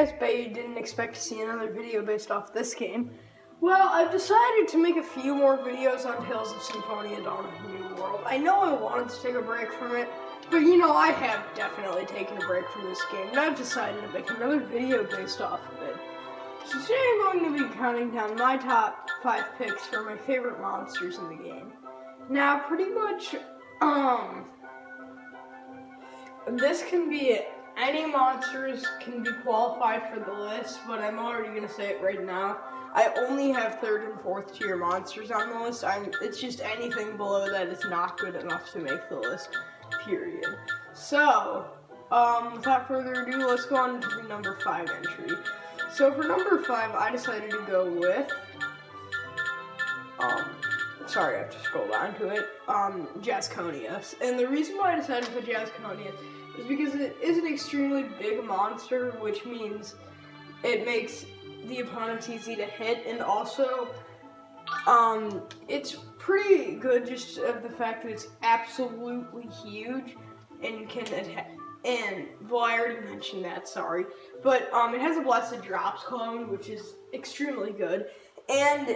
guys bet you didn't expect to see another video based off this game. Well, I've decided to make a few more videos on Tales of Symphonia Dawn of the New World. I know I wanted to take a break from it, but you know, I have definitely taken a break from this game, and I've decided to make another video based off of it. So today I'm going to be counting down my top 5 picks for my favorite monsters in the game. Now, pretty much, this can be any monsters can be qualified for the list, but I'm already going to say it right now. I only have 3rd and 4th tier monsters on the list. It's just anything below that is not good enough to make the list, period. So, without further ado, let's go on to the number 5 entry. So for number 5, I decided to go with, sorry, I have to scroll down to it, Jasconius. And the reason why I decided to put Jasconius is because it is an extremely big monster, which means it makes the opponents easy to hit, and also, it's pretty good just of the fact that it's absolutely huge and can attack. And, well, I already mentioned that, sorry. But, it has a Blessed Drops clone, which is extremely good. And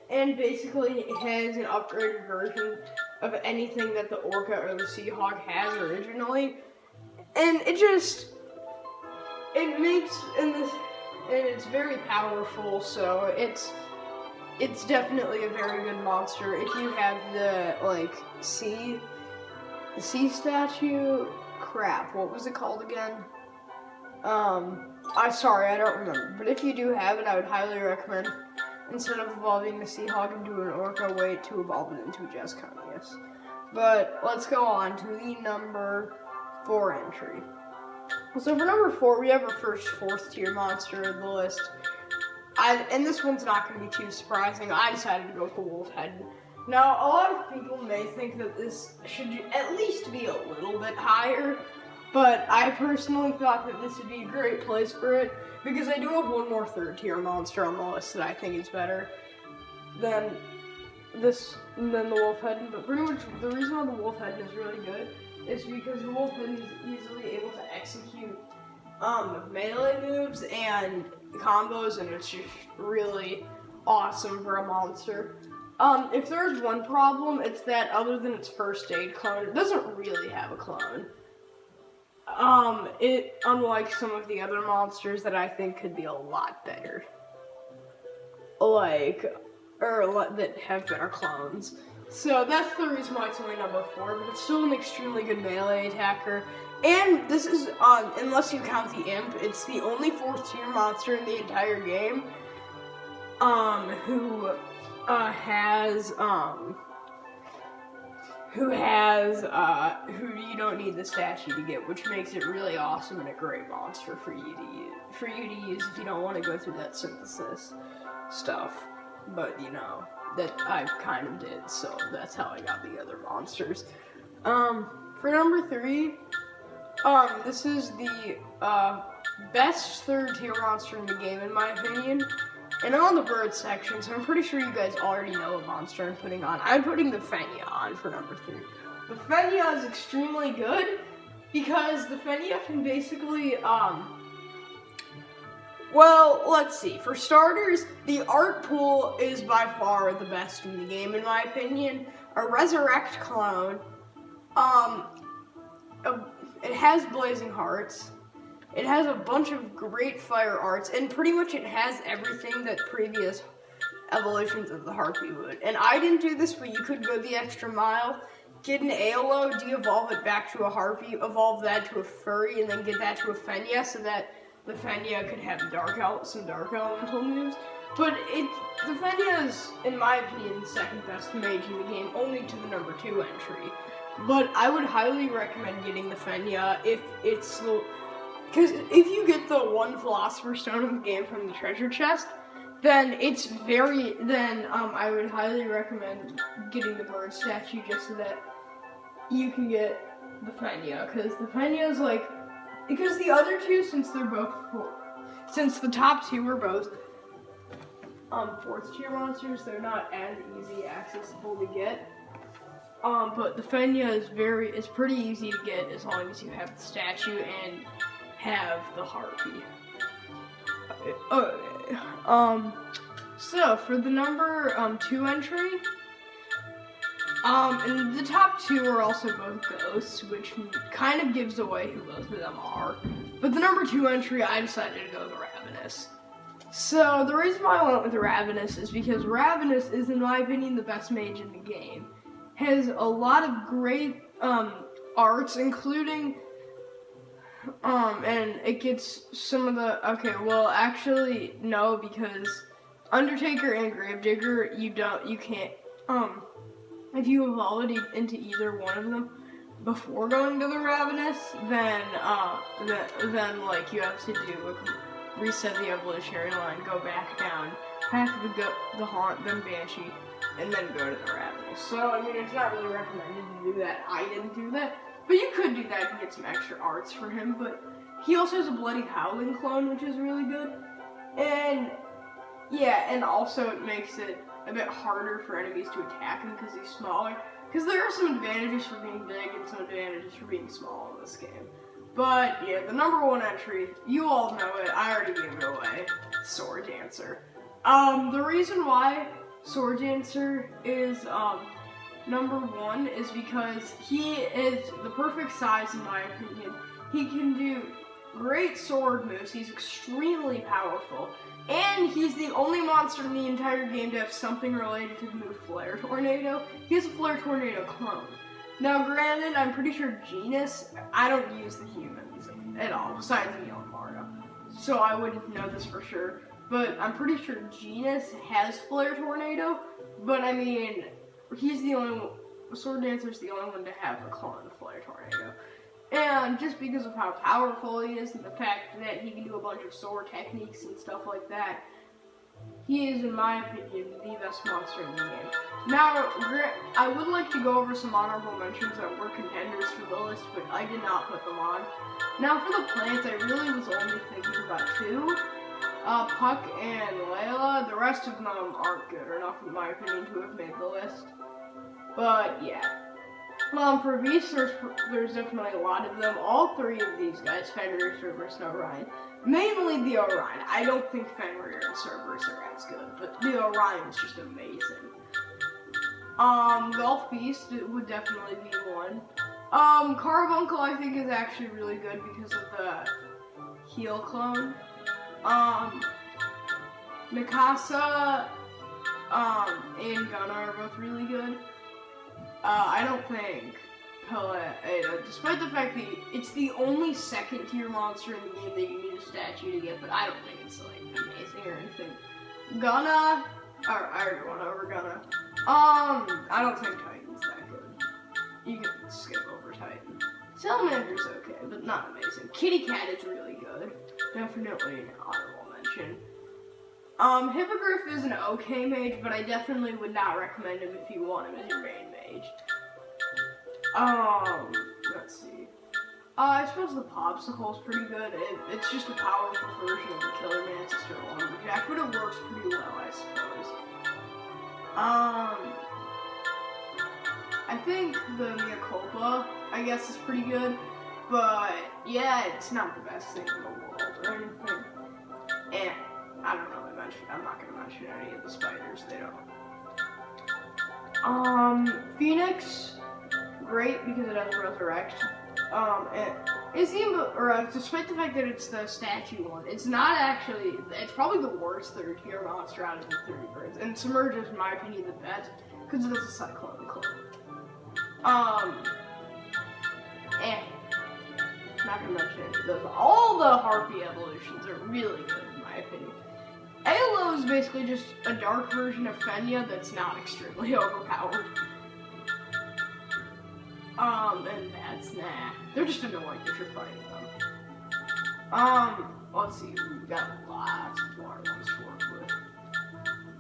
and basically it has an upgraded version of anything that the Orca or the Seahawk has originally. And and it's very powerful, so it's definitely a very good monster. If you have the sea statue, crap, what was it called again? Sorry, I don't remember. But if you do have it, I would highly recommend, instead of evolving the Seahawk into an Orca, wait to evolve it into a Jasconius. But let's go on to the number 4 entry. So for number 4, we have our first 4th tier monster in the list. And this one's not going to be too surprising. I decided to go with the Wolfhead. Now, a lot of people may think that this should at least be a little bit higher, but I personally thought that this would be a great place for it, because I do have one more 3rd tier monster on the list that I think is better than the Wolfhead. But pretty much the reason why the Wolfhead is really good is because the Wolfhead is easily able to execute melee moves and combos, and it's just really awesome for a monster. If there's one problem, it's that other than its first aid clone, it doesn't really have a clone. Unlike some of the other monsters that I think could be a lot better. That have better clones. So that's the reason why it's only number 4, but it's still an extremely good melee attacker. And this is, unless you count the Imp, it's the only 4th tier monster in the entire game, who you don't need the statue to get, which makes it really awesome and a great monster for you to use if you don't want to go through that synthesis stuff. But you know, that I kind of did, so that's how I got the other monsters. For number 3, this is the best 3rd tier monster in the game in my opinion. And I'm on the bird section, so I'm pretty sure you guys already know what monster I'm putting on. I'm putting the Fenia on for number 3. The Fenia is extremely good because the Fenia can basically, well, let's see. For starters, the art pool is by far the best in the game, in my opinion. A Resurrect clone, it has Blazing Hearts. It has a bunch of great fire arts, and pretty much it has everything that previous evolutions of the Harpy would. And I didn't do this, but you could go the extra mile, get an Aolo, de-evolve it back to a Harpy, evolve that to a Furry, and then get that to a Fenia, so that the Fenia could have some dark elemental moves. But the Fenia is, in my opinion, the 2nd best mage in the game, only to the number 2 entry. But I would highly recommend getting the Fenia if it's the... Because if you get the 1 Philosopher's Stone in the game from the treasure chest, then I would highly recommend getting the bird statue just so that you can get the Fenia. Because the Fenia is because the other 2, since the top 2 are both 4th tier monsters, they're not as easy accessible to get. But the Fenia is pretty easy to get as long as you have the statue and have the Harpy. So for the number 2 entry, and the top 2 are also both ghosts, which kind of gives away who both of them are. But the number 2 entry, I decided to go with Ravenous. So the reason why I went with Ravenous is because Ravenous is, in my opinion, the best mage in the game. Has a lot of great arts, including and it gets some of the actually no, because Undertaker and Gravedigger you can't if you evolve into either one of them before going to the Ravenous, then like you have to do reset the evolutionary line, go back down, path the Haunt, then Banshee, and then go to the Ravenous. So I mean, it's not really recommended to do that. I didn't do that, but you could do that and get some extra arts for him. But he also has a Bloody Howling clone, which is really good, and yeah, and also it makes it a bit harder for enemies to attack him because he's smaller. Because there are some advantages for being big and some advantages for being small in this game. But yeah, the number 1 entry, you all know it, I already gave it away, Sword Dancer. The reason why Sword Dancer is number 1 is because he is the perfect size in my opinion. He can do great sword moves, he's extremely powerful, and he's the only monster in the entire game to have something related to the move Flare Tornado. He has a Flare Tornado clone. Now granted, I'm pretty sure Genus, I don't use the humans at all, besides Neil and Marta, so I wouldn't know this for sure, but I'm pretty sure Genus has Flare Tornado, but I mean, he's the only one, Sword Dancer's the only one to have a clone of Flare Tornado. And just because of how powerful he is and the fact that he can do a bunch of sword techniques and stuff like that, he is, in my opinion, the best monster in the game. Now, I would like to go over some honorable mentions that were contenders for the list, but I did not put them on. Now, for the plants, I really was only thinking about 2. Puck and Layla. The rest of them aren't good enough, in my opinion, to have made the list. But, yeah. For beasts, there's definitely a lot of them. All 3 of these guys, Fenrir, Cerberus, and Orion. Mainly the Orion. I don't think Fenrir and Cerberus are as good, but the Orion is just amazing. Golf Beast would definitely be 1. Carbuncle, I think, is actually really good because of the heal clone. Mikasa, and Gunnar are both really good. I don't think Pelea, despite the fact that it's the only second tier monster in the game that you need a statue to get, but I don't think it's like amazing or anything. Gunna, I already went over Gunna. I don't think Titan's that good. You can skip over Titan. Salamander's okay, but not amazing. Kitty Cat is really good. Definitely an honorable mention. Hippogriff is an okay mage, but I definitely would not recommend him if you want him as your main mage. Let's see. I suppose the Popsicle's pretty good. It's just a powerful version of the Killer Manchester Lumberjack, but it works pretty well, I suppose. I think the Mea Culpa, I guess, is pretty good, but yeah, it's not the best thing in the world or anything. And I don't really mention, I'm not going to mention any of the spiders, they don't. Phoenix, great because it has Resurrect. Despite the fact that it's the statue one, it's not actually, it's probably the worst 3rd tier monster out of the 3 birds. And Submerge is, in my opinion, the best because it is a Cyclone clone. Not gonna mention any of those. All the Harpy evolutions are really good, in my opinion. Alo is basically just a dark version of Fenya that's not extremely overpowered. And that's they're just annoying if you're fighting them. Let's see, we've got lots more ones to work with.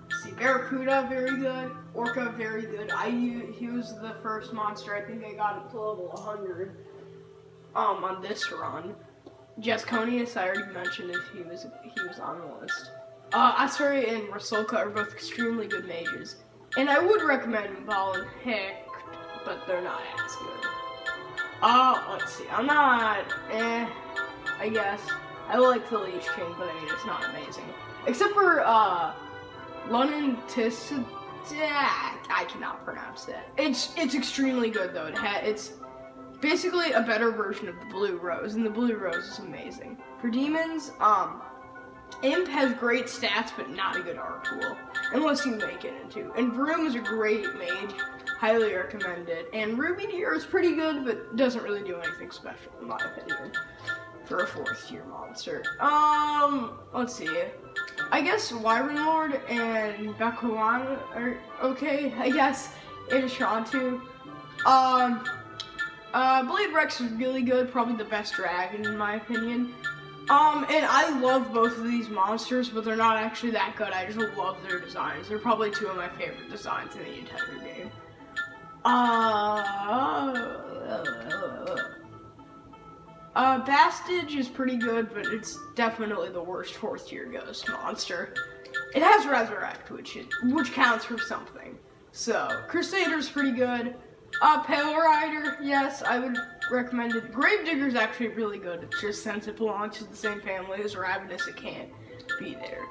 Let's see, Barracuda, very good. Orca, very good. He was the first monster, I think I got up to level 100, on this run. Jesconius, I already mentioned if he was on the list. Asuri and Rasulka are both extremely good mages. And I would recommend Val and Hick, but they're not as good. Let's see, I'm not, I guess. I like the Leech King, but I mean, it's not amazing. Except for, Lunentis... I cannot pronounce that. It's extremely good, though. It's basically a better version of the Blue Rose, and the Blue Rose is amazing. For demons, Imp has great stats, but not a good art pool, unless you make it into. And Vroom is a great mage, highly recommended. And Ruby Deer is pretty good, but doesn't really do anything special, in my opinion, for a 4th tier monster. Let's see. I guess Wyvern Lord and Bakuan are okay, I guess, in Shantu. Blade Rex is really good, probably the best dragon in my opinion. And I love both of these monsters, but they're not actually that good. I just love their designs. They're probably 2 of my favorite designs in the entire game. Bastage is pretty good, but it's definitely the worst 4th tier ghost monster. It has Resurrect, which counts for something. So, Crusader's pretty good. Pale Rider, yes, I would recommend it. Gravedigger's actually really good. It's just since it belongs to the same family as Ravenous, it can't be there.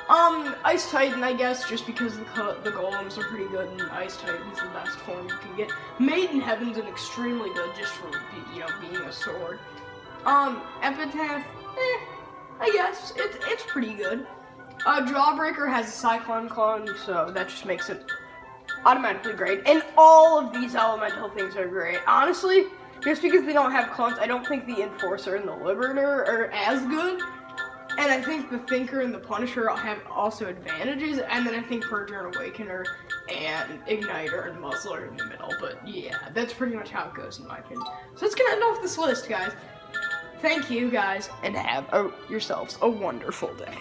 Ice Titan, I guess, just because the golems are pretty good, and Ice Titan's the best form you can get. Maiden Heaven's an extremely good, just for, being a sword. Epitaph, I guess, it's pretty good. Jawbreaker has a Cyclone clone, so that just makes it automatically great. And all of these elemental things are great. Honestly, just because they don't have clones, I don't think the Enforcer and the Liberator are as good. And I think the Thinker and the Punisher have also advantages. And then I think Purger and Awakener and Igniter and Muzzler in the middle. But yeah, that's pretty much how it goes in my opinion. So let's get end off this list, guys. Thank you, guys, and have yourselves a wonderful day.